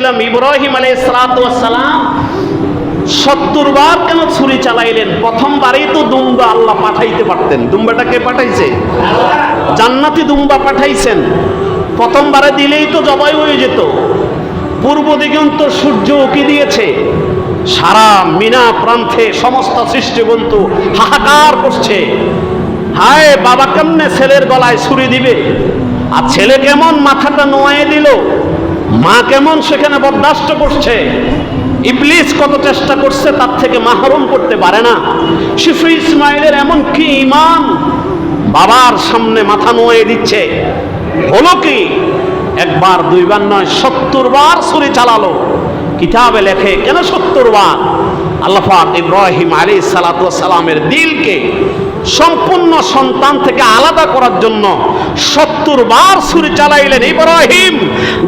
বলেছিলাম ইব্রাহিম আলাইহিস সালাতু ওয়াস সালাম 70 বার কেন ছুরি চালাইলেন? প্রথমবারেই তো দুম্বা আল্লাহ পাঠাইতে পারতেন। দুম্বাটা কে পাঠাইছে? জান্নাতি দুম্বা পাঠাইছেন। প্রথমবারে দিলেই তো জবাই হয়ে যেত। পূর্ব দিগন্ত সূর্য উকি দিয়েছে, সারা মিনা প্রান্তে সমস্ত সৃষ্টিবন্তু হাহাকার করছে, হায় বাবা কেমনে ছেলের গলায় ছুরি দিবে, আর ছেলে কেমন মাথাটা নোয়ায়ে দিল, মা কেমন সেখানে বরদাস্ত করছে। ইবলিস কত চেষ্টা করছে, তার থেকে মাহরুম করতে পারে না। শিশু ইসমাইলের এমন কি ঈমান, বাবার সামনে মাথা নোয়ায়ে দিচ্ছে। হলো কি? একবার দুইবার নয়, 70 বার ছুরি চালালো। কিতাবে লেখে কেন 70 বার? আল্লাহ পাক ইব্রাহিম আলাইহিস সালাতু ওয়াস সালামের দিলকে সম্পূর্ণ সন্তান থেকে আলাদা করার জন্য 70 বার ছুরি চালাইলেন। ইব্রাহিম,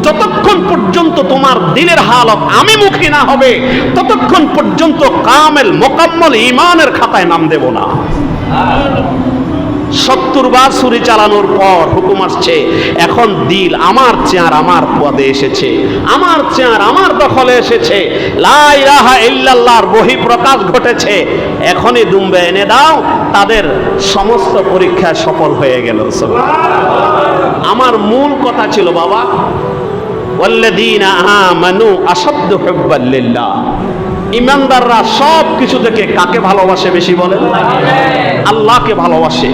যতক্ষণ পর্যন্ত তোমার দিলের হালত আমি মুখী না হবে, ততক্ষণ পর্যন্ত কামেল মোকাম্মল ঈমানের খাতায় নাম দেব না। 70 বার ছুরি চালানোর পর হুকুম আসছে, এখন দিল আমার চেয়ার আমার পদে এসেছে, আমার চেয়ার আমার দখলে এসেছে, লা ইলাহা ইল্লাল্লাহর বহিঃপ্রকাশ ঘটেছে, এখনই দুম্বা এনে দাও। তাদের সমস্ত পরীক্ষা সফল হয়ে গেল। আমার মূল কথা ছিল বাবা, ওয়াল্লাযীনা আমানু আশাদ্দু হুব্বাল লিল্লাহ। ইমানদাররা সব কিছু থেকে কাকে ভালোবাসে বেশি বলেন? আল্লাহকে ভালোবাসে।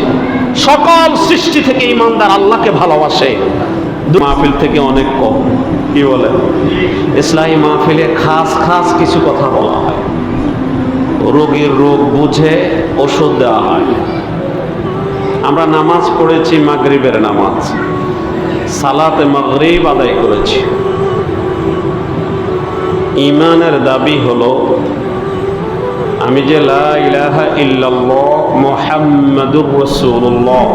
সকল সৃষ্টি থেকে ইমানদার আল্লাহকে ভালোবাসে। মাহফিল থেকে অনেক কম। কি বলে? ইসলামী মাহফিলে খাস খাস কিছু কথা বলা হয়, রোগীর রোগ বুঝে ওষুধ দেওয়া হয়। আমরা নামাজ পড়েছি, মাগরিবের নামাজ, সালাতে মাগরিব আদায় করেছি। ঈমানের দাবি হলো আমি যে লা ইলাহা ইল্লাল্লাহ মুহাম্মাদুর রাসূলুল্লাহ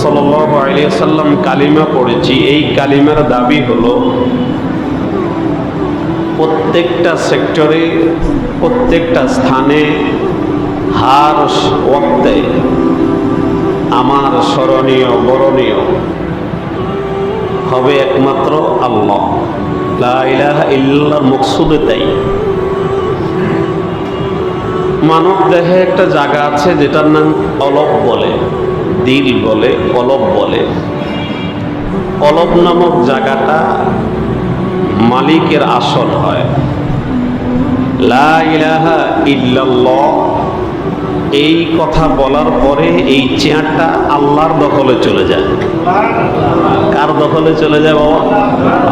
সাল্লাল্লাহু আলাইহি ওয়াসাল্লাম কালিমা পড়েছি, এই কালিমার দাবি হলো প্রত্যেকটা সেক্টরে, প্রত্যেকটা স্থানে, হার ওয়াক্তে আমার স্মরণীয় বরণীয় হবে একমাত্র আল্লাহ। লা ইলাহা ইল্লাল্লাহর মকসুদ তাই। মানব দেহে একটা জায়গা আছে যেটার নাম কলব বলে, দিল বলে, কলব বলে। কলব নামক জায়গাটা মালিকের আসল হয়। লা ইলাহা ইল্লাল্লাহ এই কথা বলার পরে এই চেয়ারটা আল্লাহর দখলে চলে যায়। কার দখলে চলে যায় বাবা?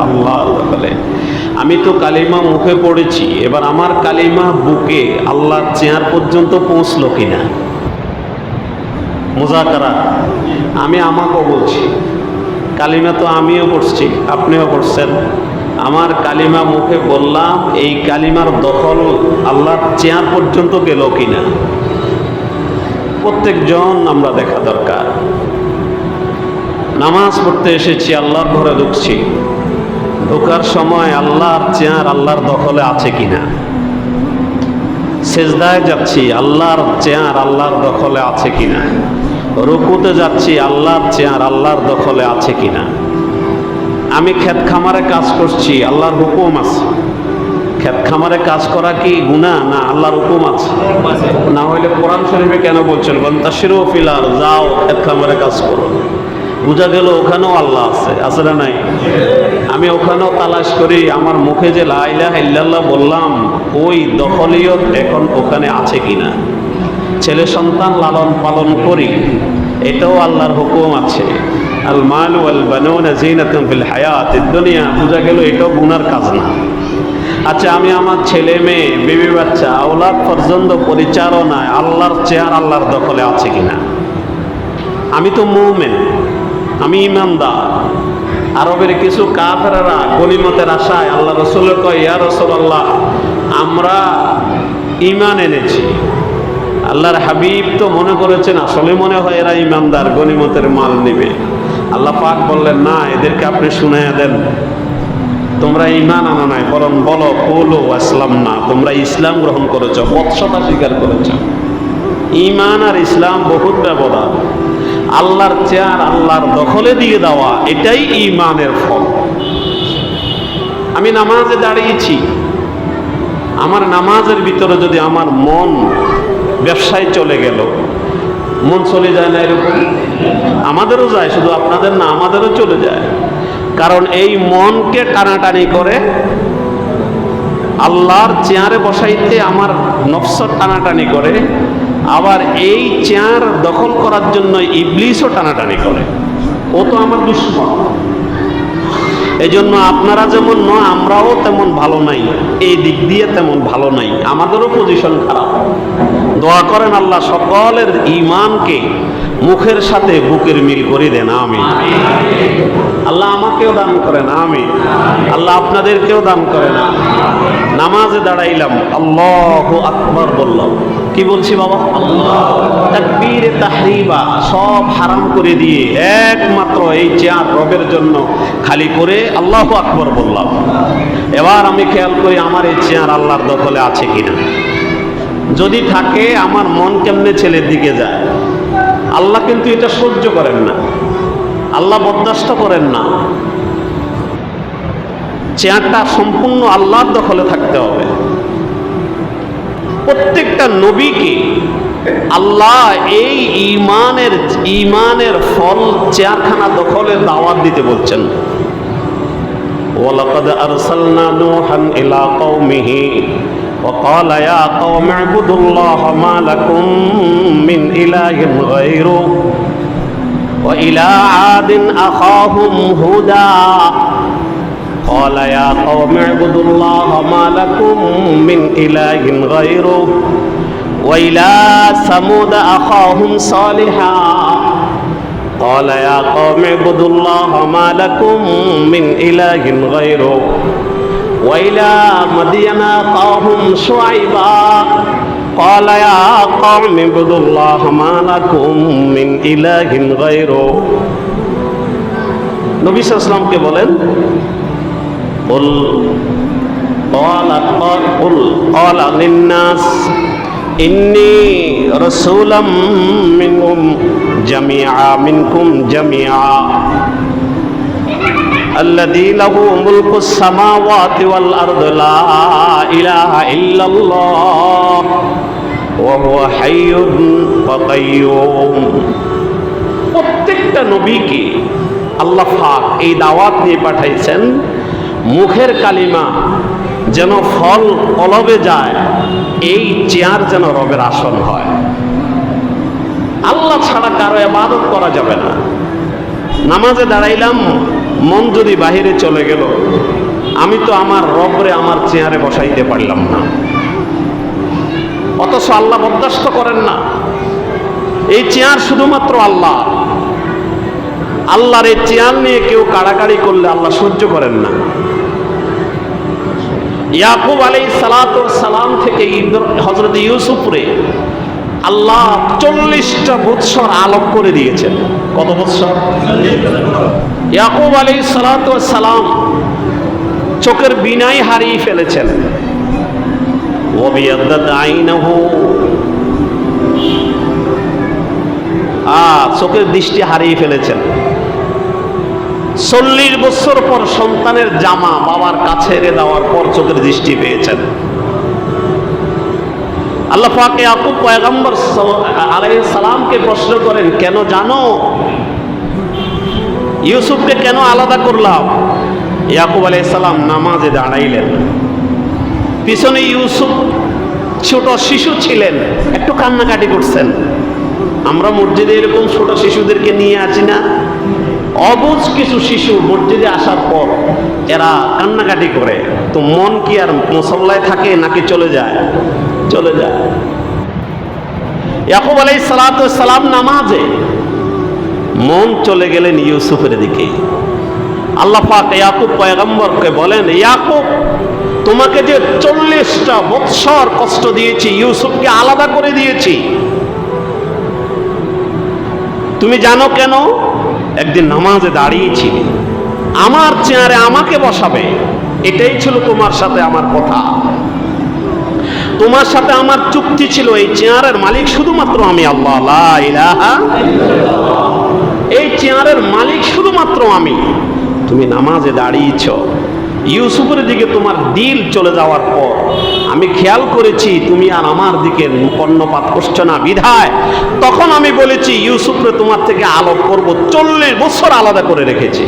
আল্লাহর দখলে। আমি তো কালিমা মুখে পড়েছি, এবার আমার কালিমা বুকে আল্লাহর চেয়ার পর্যন্ত পৌঁছলো কিনা মুজাকারা। আমি আমাকেও বলছি, কালিমা তো আমিও পড়ছি, আপনিও পড়ছেন। আমার কালিমা মুখে বললাম, এই কালিমার দখল আল্লাহর চেয়ার পর্যন্ত গেল কিনা প্রত্যেকজন আমরা দেখা দরকার। নামাজ পড়তে এসেছি, আল্লাহর ঘরে ঢুকছি, ঢোকার সময় আল্লাহর চেয়ার আল্লাহর দখলে আছে কিনা। সেজদায় যাচ্ছি, আল্লাহর চেয়ার আল্লাহর দখলে আছে কিনা। রুকুতে যাচ্ছি, আল্লাহর চেয়ার আল্লাহর দখলে আছে কিনা। আমি ক্ষেত খামারে কাজ করছি, আল্লাহর হুকুম আছে। ক্ষেত খামারে কাজ করা কি গুনাহ? না, আল্লাহর হুকুম আছে। না হইলে কোরআন শরীফে কেন বলছেন ওয়ান্তাশিরু ফিল আরদ, যাও ক্ষেত খামারে কাজ করো। বোঝা গেল ওখানেও আল্লাহ আছে, আছে না নাই? আমি ওখানেও তালাশ করি, আমার মুখে যে লা ইলাহা ইল্লাল্লাহ বললাম, ওই দখলিয়ত এখন ওখানে আছে কিনা। ছেলে সন্তান লালন পালন করি, এটাও আল্লাহর হুকুম আছে। আল মাল ওয়াল বানুনা জিনাতুন ফিল হায়াতিদ দুনিয়া, বোঝা গেল এটাও গুনার কাজ না। আচ্ছা, আমি আমার ছেলে মেয়ে, বিবি বাচ্চা, আওলাদ পর্যন্ত পরিচালনায় আল্লাহর চেয়ার আল্লাহর দখলে আছে কিনা। আমি তো মুমিন, আমি ইমানদার। আরবের কিছু কাফেররা গনিমতের আশায় আল্লাহ রাসূলকে কয়, ইয়া রাসূলুল্লাহ, আমরা ঈমান এনেছি। আল্লাহর হাবিব তো মনে করেছেন আসলে মনে হয় এরা ইমানদার, গনিমতের মাল নেবে। আল্লাহ পাক বললেন, না, এদেরকে আপনি শুনাইয়া দেন, তোমরা ঈমান আনো নাই, বরং বলো কুলু আসলামনা, তোমরা ইসলাম গ্রহণ করেছো, বৎসতা স্বীকার করেছো। ঈমান আর ইসলাম বহুত ব্যবধান। আল্লাহর চেয়ার আল্লাহর দখলে দিয়ে দেওয়া, এটাই ঈমানের ফল। আমি নামাজে দাঁড়িয়েছি, আমার নামাজের ভিতরে যদি আমার মন ব্যবসায় চলে গেল, মন চলে যায় না এরকম? আমাদেরও যায়, শুধু আপনাদের না, আমাদেরও চলে যায়। কারণ এই মনকে টানাটানি করে আল্লাহর চেয়ারে বসাইতে আমার নফস টানাটানি করে, আবার এই চেয়ার দখল করার জন্য ইবলিসও টানাটানি করে। ও তো আমার দুশ্মন। এই জন্য আপনারা যেমন নয়, আমরাও তেমন ভালো নাই, এই দিক দিয়ে তেমন ভালো নাই, আমাদেরও পজিশন খারাপ। দোয়া করেন আল্লাহ সকলের ঈমানকে মুখের সাথে বুকের মিল করে দেন, আমিন। আল্লাহ আমাকেও দান করেন, আমিন। আল্লাহ আপনাদেরকেও দান করেন। নামাজে দাঁড়াইলাম, আল্লাহু আকবার বললাম, কি বলছি বাবা? তাকবীরে তাহরিমা সব হারাম করে দিয়ে একমাত্র এই চেয়ার রবের জন্য খালি করে আল্লাহু আকবার বললাম। এবার আমি খেয়াল করি আমার এই চেয়ার আল্লাহর দখলে আছে কিনা। যদি থাকে, আমার মন কেমনে ছেলের দিকে যায়। আল্লাহ কিন্তু এটা সহ্য করেন না, আল্লাহ বরদাস্ত করেন না। চেয়ারটা সম্পূর্ণ আল্লাহর দখলে থাকতে হবে। প্রত্যেকটা নবীকে আল্লাহ এই ঈমানের ফল চেয়ারখানা দখলে দাওয়াত দিতে বলছেন। ওয়ালাকাদ আরসালনা নূহান ইলা কওমিহি وقال يا قوم اعبدوا الله ما لكم من إله غيره وإلى عاد أخاهم هودا قال يا قوم اعبدوا الله ما لكم من إله غيره وإلى ثمود أخاهم صالحا قال يا قوم اعبدوا الله ما لكم من إله غيره وإلى مدين أخاهم شعيبا قال يا قوم اعبدوا الله ما لكم من إله غيره। নবী সাল্লাল্লাহু আলাইহি ওয়াসাল্লামকে বলেন, قال للناس إني رسول منكم جميعا الذي له ملك السماوات والأرض لا إله إلا الله وهو حي قيوم। প্রত্যেকটা নবীকে আল্লাহ পাক এই দাওয়াত নিয়ে পাঠাইছেন, মুখের কালিমা যেন ফল কলবে যায়, এই চেয়ার যেন রবের আসন হয়। আল্লাহ ছাড়া কারো ইবাদত করা যাবে না। নামাজে দাঁড়াইলাম, মন যদি বাহিরে চলে গেল, আমি তো আমার রবরে আমার চেয়ারে বসাইতে পারলাম না। অথচ আল্লাহ বরদাস্ত করেন না। এই চেয়ার শুধুমাত্র আল্লাহ। আল্লাহর এই চেয়ার নিয়ে কেউ কাড়াকাড়ি করলে আল্লাহ সহ্য করেন না। ইয়াকুব আলাইহিস সালাতু ওয়াস সালাম থেকে হযরত ইউসুফরে আল্লাহ 40টা বৎসর আলোক করে দিয়েছেন। কত বৎসর? ইয়াকুব আলাইহিস সালাতু ওয়াস সালাম চোখের বিনাই হারিয়ে ফেলেছেন। ওয়াবিয়াদাত আইনাহু, চোখের দৃষ্টি হারিয়ে ফেলেছেন। 40 বছর পর সন্তানের জামা বাবার কাছে এনে দেওয়ার পর চোখের দৃষ্টি পেয়েছেন। আল্লাহ পাক ইয়াকুব পয়গম্বর আলাইহিস সালামকে প্রশ্ন করেন, কেন জানো? ইউসুফকে কেন আলাদা করলাম? ইয়াকুব আলাইহিস সালাম নামাজে দাঁড়াইলেন। পিছনে ইউসুফ ছোট শিশু ছিলেন, একটু কান্নাকাটি করছেন। আমরা মসজিদে এরকম ছোট শিশুদেরকে নিয়ে আসি না? অবুঝ কিছু শিশু মসজিদে আসার পর এরা কান্নাকাটি করে, তো মন কি আর মুসল্লায় থাকে নাকি চলে যায়? চলে যায়। ইয়াকুব আলাইহিস সালাতু ওয়াস সালাম নামাজে, মন চলে গেলেন ইউসুফের দিকে। আল্লাহ পাক ইয়াকুব পয়গম্বরকে বলেন, ইয়াকুব, তোমাকে যে 40টা বৎসর কষ্ট দিয়েছি, ইউসুফকে আলাদা করে দিয়েছি, তুমি জানো কেন? একদিন নামাজে দাঁড়িয়েছিলে, আমার চেয়ারে আমাকে বসাবে, এটাই ছিল তোমার সাথে আমার কথা। তোমার সাথে আমার চুক্তি ছিল, এই চেয়ারের মালিক শুধুমাত্র আমি, আল্লাহ লা ইলাহা ইল্লাল্লাহ। এই চেয়ারের মালিক শুধুমাত্র আমি। তুমি নামাজে দাঁড়িয়েছ, ইউসুফের দিকে তোমার দিল চলে যাওয়ার পর আমি খেয়াল করেছি তুমি আর আমার দিকে কর্ণপাত করছো না, বিধায় তখন আমি বলেছি ইউসুফরে তোমার থেকে আলাদা করব, 40 বছর আলাদা করে রেখেছি।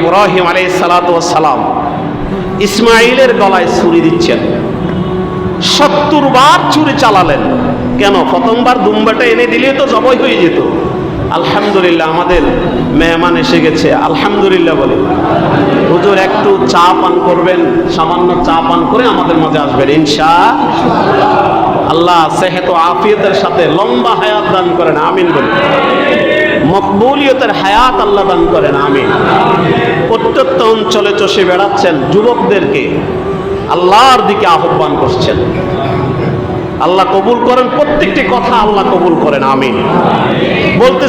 ইব্রাহিম আলাইহিস সালাতু ওয়াস সালাম ইসমাইলের গলায় ছুরি দিচ্ছেন, 70 বার ছুরি চালালেন। কেন? প্রথমবার দুম্বাটা এনে দিলে তো জবাই হয়ে যেত। আলহামদুলিল্লাহ, আমাদের মেহমান এসে গেছে, আলহামদুলিল্লাহ বলে। হুজুর একটু চা পান করবেন, সামান্য চা পান করে আমাদের মাঝে আসবেন ইনশাআল্লাহ। আল্লাহ সেহত আফিয়তের সাথে লম্বা হায়াত দান করেন, আমিন বলে। মকবুলিয়তের হায়াত আল্লাহ দান করেন, আমিন। প্রত্যন্ত অঞ্চলে চষে বেড়াচ্ছেন, যুবকদেরকে আল্লাহর দিকে আহ্বান করছেন। আল্লাহ কবুল করেন, প্রত্যেকটি কথা আল্লাহ কবুল করেন, আমিন। বলতে